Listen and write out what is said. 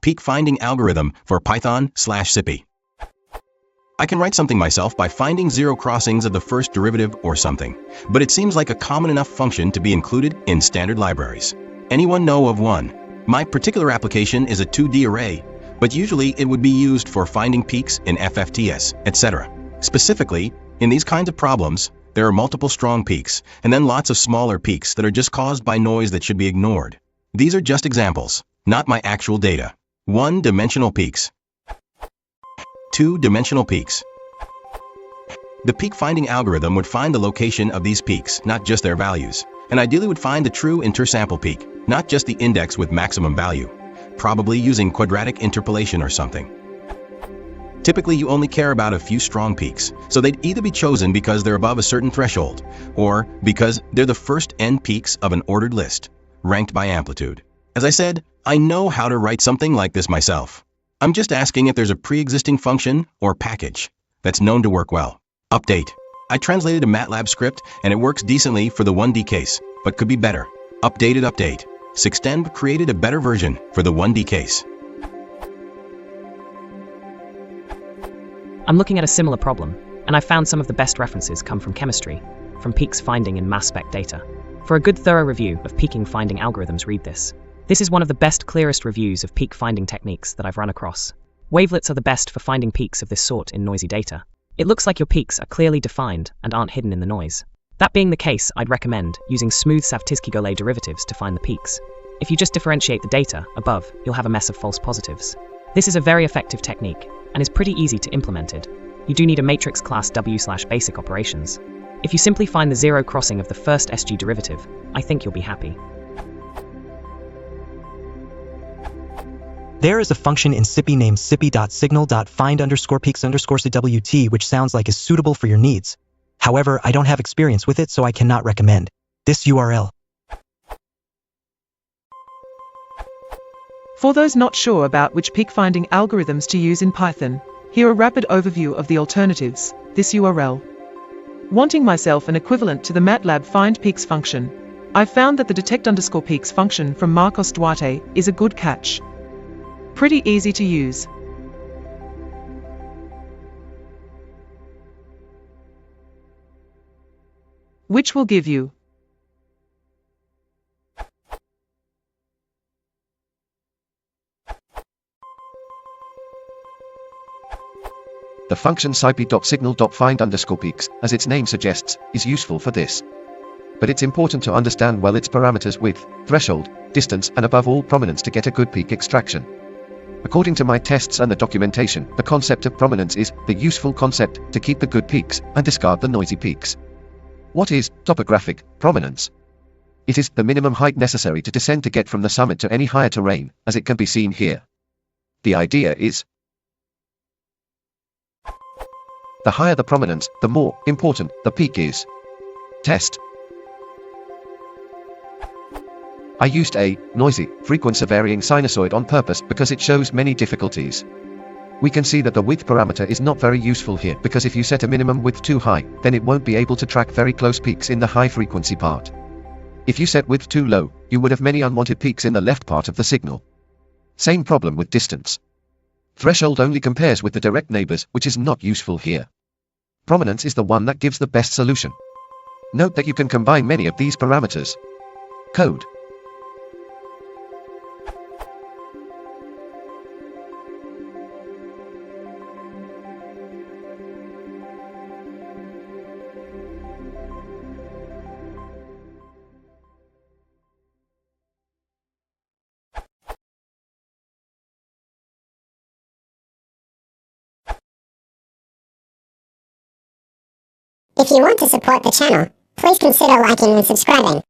peak finding algorithm for Python/SciPy. I can write something myself by finding zero crossings of the first derivative or something, but it seems like a common enough function to be included in standard libraries. Anyone know of one? My particular application is a 2D array, but usually it would be used for finding peaks in FFTS, etc. Specifically, in these kinds of problems, there are multiple strong peaks, and then lots of smaller peaks that are just caused by noise that should be ignored. These are just examples, not my actual data. 1-dimensional peaks. 2-dimensional peaks. The peak finding algorithm would find the location of these peaks, not just their values, and ideally would find the true intersample peak, not just the index with maximum value, probably using quadratic interpolation or something. Typically, you only care about a few strong peaks, so they'd either be chosen because they're above a certain threshold, or because they're the first n peaks of an ordered list, ranked by amplitude. As I said, I know how to write something like this myself. I'm just asking if there's a pre-existing function or package that's known to work well. Update. I translated a MATLAB script and it works decently for the 1D case, but could be better. Updated update. Sixtend created a better version for the 1D case. I'm looking at a similar problem, and I found some of the best references come from chemistry, from peaks finding in mass spec data. For a good thorough review of peaking finding algorithms, read this. This is one of the best, clearest reviews of peak finding techniques that I've run across. Wavelets are the best for finding peaks of this sort in noisy data. It looks like your peaks are clearly defined and aren't hidden in the noise. That being the case, I'd recommend using smooth Savitsky-Golay derivatives to find the peaks. If you just differentiate the data above, you'll have a mess of false positives. This is a very effective technique, and is pretty easy to implement. You do need a matrix class W/basic operations. If you simply find the zero crossing of the first SG derivative, I think you'll be happy. There is a function in SciPy named scipy.signal.find_peaks_cwt which sounds like is suitable for your needs. However, I don't have experience with it, so I cannot recommend this URL. For those not sure about which peak finding algorithms to use in Python, here a rapid overview of the alternatives, this URL. Wanting myself an equivalent to the MATLAB find peaks function, I've found that the detect_peaks function from Marcos Duarte is a good catch. Pretty easy to use. Which will give you the function SciPy.signal.find_peaks, as its name suggests, is useful for this. But it's important to understand well its parameters width, threshold, distance, and above all prominence to get a good peak extraction. According to my tests and the documentation, the concept of prominence is the useful concept to keep the good peaks and discard the noisy peaks. What is topographic prominence? It is the minimum height necessary to descend to get from the summit to any higher terrain, as it can be seen here. The idea is, the higher the prominence, the more important the peak is. Test. I used a noisy, frequency-varying sinusoid on purpose because it shows many difficulties. We can see that the width parameter is not very useful here because if you set a minimum width too high, then it won't be able to track very close peaks in the high frequency part. If you set width too low, you would have many unwanted peaks in the left part of the signal. Same problem with distance. Threshold only compares with the direct neighbors, which is not useful here. Prominence is the one that gives the best solution. Note that you can combine many of these parameters. Code. If you want to support the channel, please consider liking and subscribing.